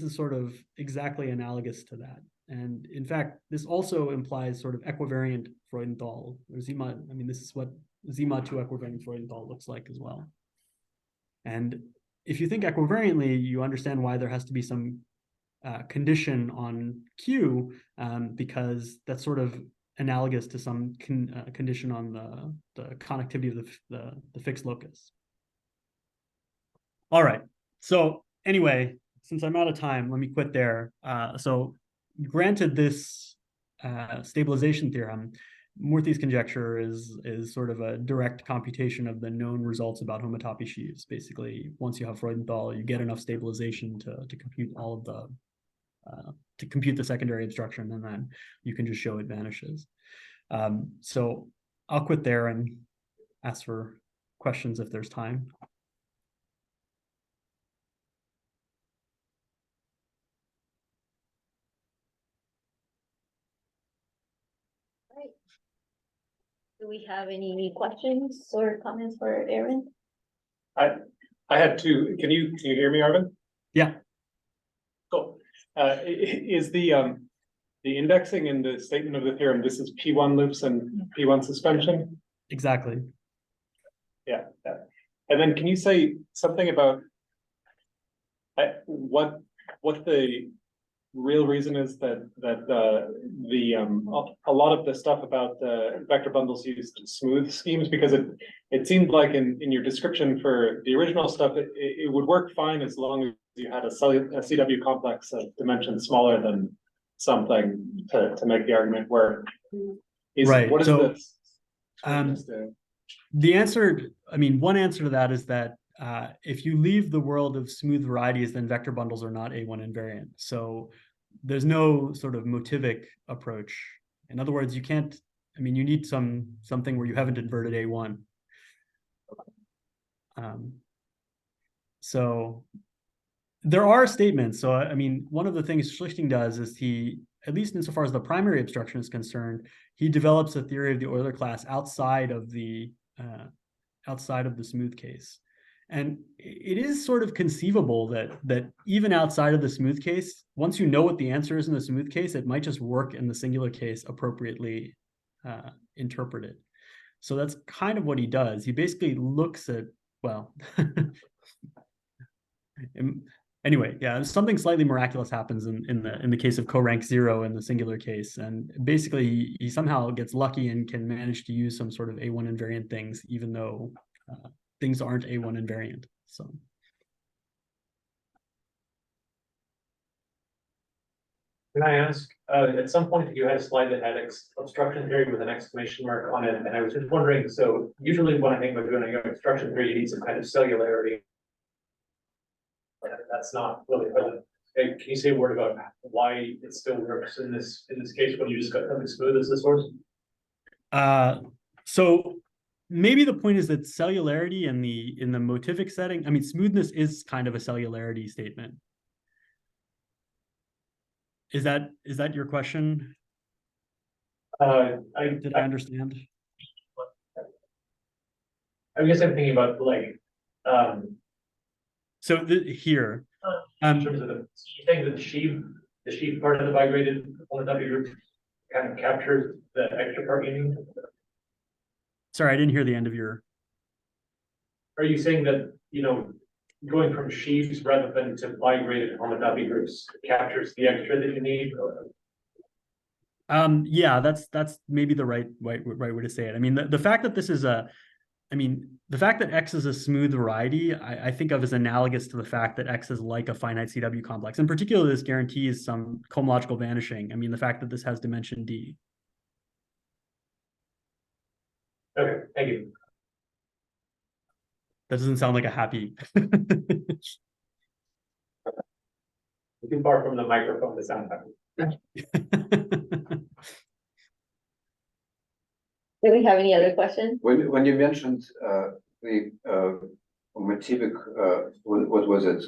sort of exactly analogous to that. And in fact, this also implies sort of equivariant Freudenthal, or Zema. I mean, this is what Zema 2 equivariant Freudenthal looks like as well. And if you think equivariantly, you understand why there has to be some condition on Q, because that's sort of analogous to some condition on the connectivity of the fixed locus. All right. So anyway, since I'm out of time, let me quit there. So granted this stabilization theorem, Murthy's conjecture is sort of a direct computation of the known results about homotopy sheaves. Basically, once you have Freudenthal, you get enough stabilization to compute all of the to compute the secondary obstruction, and then you can just show it vanishes. So I'll quit there and ask for questions if there's time. Right. Do we have any questions or comments for Aaron? I had two. Can you hear me, Arvind? Yeah. Cool. Is the indexing in the statement of the theorem, this is P1 loops and P1 suspension? Exactly. Yeah. And then can you say something about what the real reason is that a lot of the stuff about the vector bundles used smooth schemes, because it seemed like in your description for the original stuff, it would work fine as long as you had a CW complex of dimensions smaller than something to make the argument work. Right. What is so, the the answer, I mean, one answer to that is that if you leave the world of smooth varieties, then vector bundles are not A1 invariant. So there's no sort of motivic approach. In other words, you can't, I mean, you need something where you haven't inverted A1. So there are statements. So, I mean, one of the things Schlichting does is he, at least insofar as the primary obstruction is concerned, he develops a theory of the Euler class outside of the smooth case. And it is sort of conceivable that even outside of the smooth case, once you know what the answer is in the smooth case, it might just work in the singular case appropriately interpreted. So that's kind of what he does. He basically looks at, well, anyway, yeah, something slightly miraculous happens in the case of corank 0 in the singular case, and basically he somehow gets lucky and can manage to use some sort of A1 invariant things, even though things aren't A1 invariant. So. Can I ask, at some point you had a slide that had obstruction theory with an exclamation mark on it, and I was just wondering, so usually when I think about doing obstruction theory, you need some kind of cellularity. That's not really present. Can you say a word about why it still works in this case when you just got something smooth as the source? So maybe the point is that cellularity in the motivic setting, I mean, smoothness is kind of a cellularity statement. Is that your question? Did I understand? I guess I'm thinking about like so here in terms of the thing that the sheaf part of the migrated homotopy group kind of captures the extra part you need. Sorry, I didn't hear the end of your. Are you saying that, you know, going from sheaves rather than to migrated homotopy groups captures the extra that you need? Yeah, that's maybe the right way to say it. I mean, the fact that this is the fact that X is a smooth variety, I think of as analogous to the fact that X is like a finite CW complex. In particular, this guarantees some cohomological vanishing. I mean, the fact that this has dimension D. Okay, thank you. That doesn't sound like a happy. Too far from the microphone to sound happy. Do we have any other questions? When you mentioned the motivic, what was it?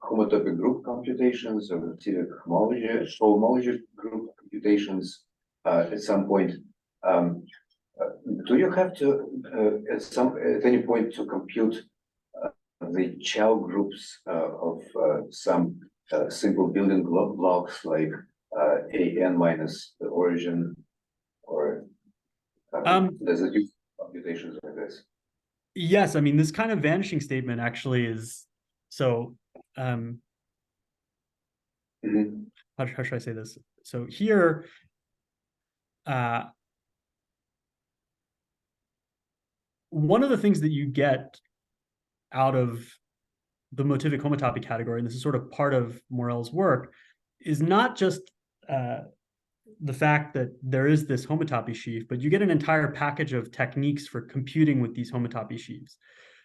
Homotopy group computations or motivic homology group computations at some point. Do you have to at any point to compute the Chow groups of some simple building blocks like an minus the origin, or does it use computations like this? Yes, I mean, this kind of vanishing statement actually is so. How should I say this? So here, one of the things that you get out of the motivic homotopy category, and this is sort of part of Morel's work, is not just the fact that there is this homotopy sheaf, but you get an entire package of techniques for computing with these homotopy sheaves.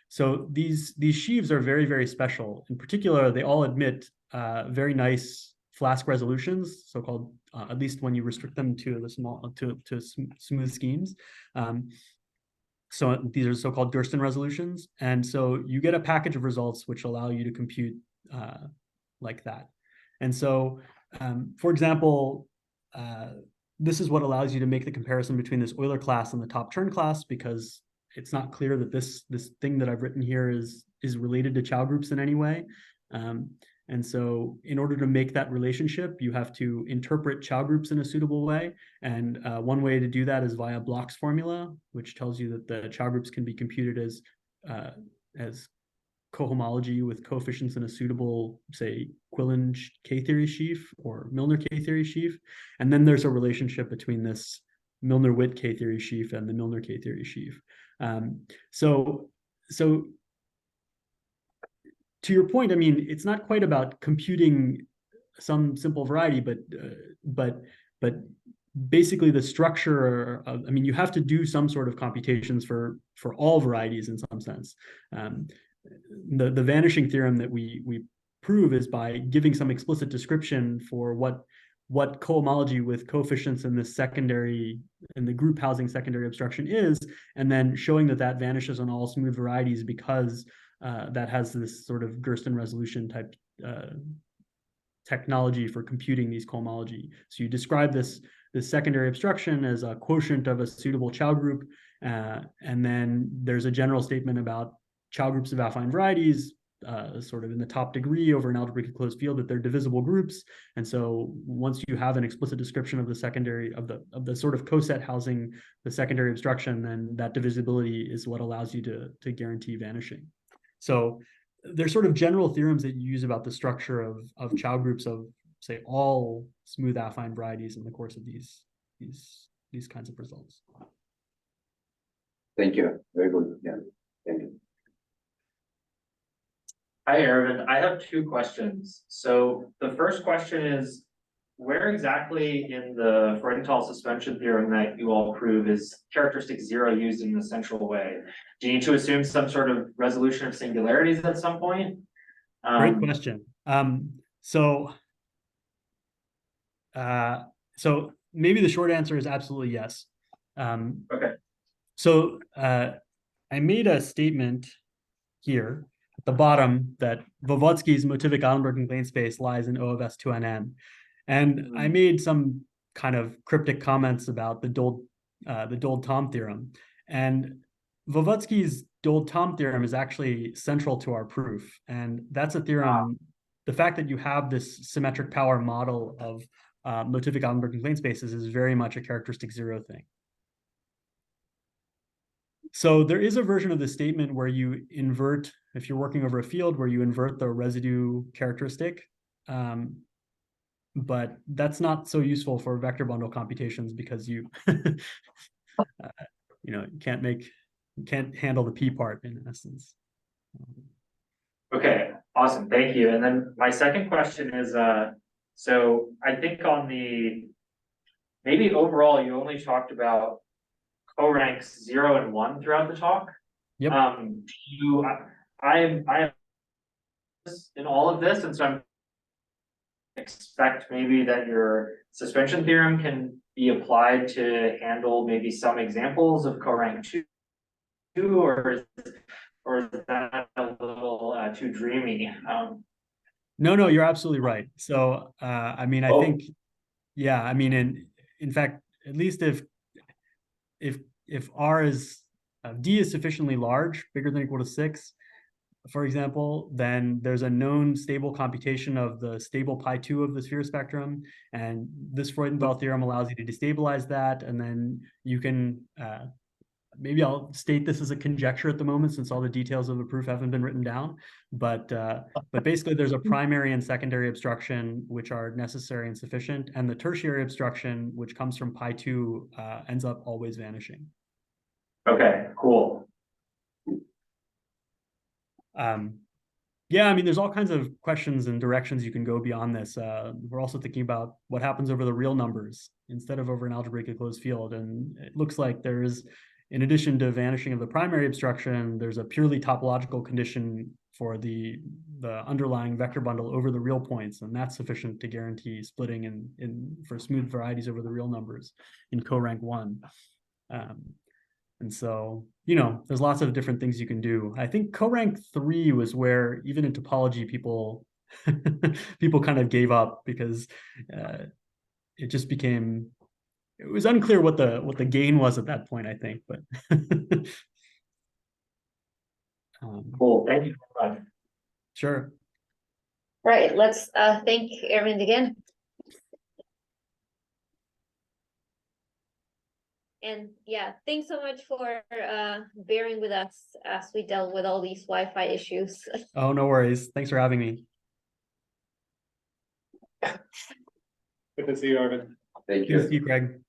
So these sheaves are very, very special. In particular, they all admit very nice Flask resolutions, so-called, at least when you restrict them to the smooth schemes. So these are so-called Gersten resolutions. And so you get a package of results which allow you to compute like that. And so, for example, this is what allows you to make the comparison between this Euler class and the top turn class, because it's not clear that this thing that I've written here is related to Chow groups in any way. And so in order to make that relationship, you have to interpret Chow groups in a suitable way. And one way to do that is via Bloch's formula, which tells you that the Chow groups can be computed as cohomology with coefficients in a suitable, say, Quillen K-theory sheaf or Milnor K-theory sheaf. And then there's a relationship between this Milnor-Witt K-theory sheaf and the Milnor K-theory sheaf. So to your point, I mean, it's not quite about computing some simple variety, but basically the structure of, I mean, you have to do some sort of computations for all varieties in some sense. The vanishing theorem that we prove is by giving some explicit description for what cohomology with coefficients in the group housing secondary obstruction is, and then showing that vanishes on all smooth varieties because that has this sort of Gersten resolution type technology for computing these cohomology. So you describe this secondary obstruction as a quotient of a suitable Chow group, and then there's a general statement about Chow groups of affine varieties, sort of in the top degree over an algebraically closed field, that they're divisible groups. And so once you have an explicit description of the secondary of the sort of coset housing the secondary obstruction, then that divisibility is what allows you to guarantee vanishing. So there's sort of general theorems that you use about the structure of Chow groups of, say, all smooth affine varieties in the course of these kinds of results. Thank you. Very good. Yeah. Thank you. Hi, Aravind. I have two questions. So the first question is, where exactly in the Freudenthal suspension theorem that you all prove is characteristic 0 used in an essential way? Do you need to assume some sort of resolution of singularities at some point? Great question. So maybe the short answer is absolutely yes. Okay. So I made a statement here at the bottom that Voevodsky's motivic Allenberg plane space lies in O of S2NN. And I made some kind of cryptic comments about the Dold-Thom theorem. And Voevodsky's Dold-Thom theorem is actually central to our proof. And that's a theorem, the fact that you have this symmetric power model of motivic Allenberg plane spaces is very much a characteristic 0 thing. So there is a version of the statement where you invert, if you're working over a field, where you invert the residue characteristic. but that's not so useful for vector bundle computations because you, you can't handle the P part in essence. Okay, awesome, thank you. And then my second question is, so I think on maybe overall, you only talked about co-ranks 0 and 1 throughout the talk. Yep. I am in all of this, and so I'm expect maybe that your suspension theorem can be applied to handle maybe some examples of co-rank 2, or is that a little too dreamy? No, you're absolutely right. So, I mean, I think, yeah, I mean, in fact, at least if R is, D is sufficiently large, bigger than or equal to 6, for example, then there's a known stable computation of the stable pi2 of the sphere spectrum. And this Freudenthal theorem allows you to destabilize that. And then you can, maybe I'll state this as a conjecture at the moment since all the details of the proof haven't been written down. But basically there's a primary and secondary obstruction which are necessary and sufficient. And the tertiary obstruction, which comes from pi2, ends up always vanishing. Okay, cool. Yeah, I mean, there's all kinds of questions and directions you can go beyond this. We're also thinking about what happens over the real numbers instead of over an algebraically closed field. And it looks like there is, in addition to vanishing of the primary obstruction, there's a purely topological condition for the underlying vector bundle over the real points. And that's sufficient to guarantee splitting for smooth varieties over the real numbers in co-rank 1. And so, there's lots of different things you can do. I think co-rank 3 was where even in topology, people kind of gave up because it just became, it was unclear what the gain was at that point, I think, but Cool, thank you very much. Sure. Right, let's thank Aravind again. And yeah, thanks so much for bearing with us as we dealt with all these Wi-Fi issues. Oh, no worries. Thanks for having me. Good to see you, Arvind. Thank Good to you. see you, Craig.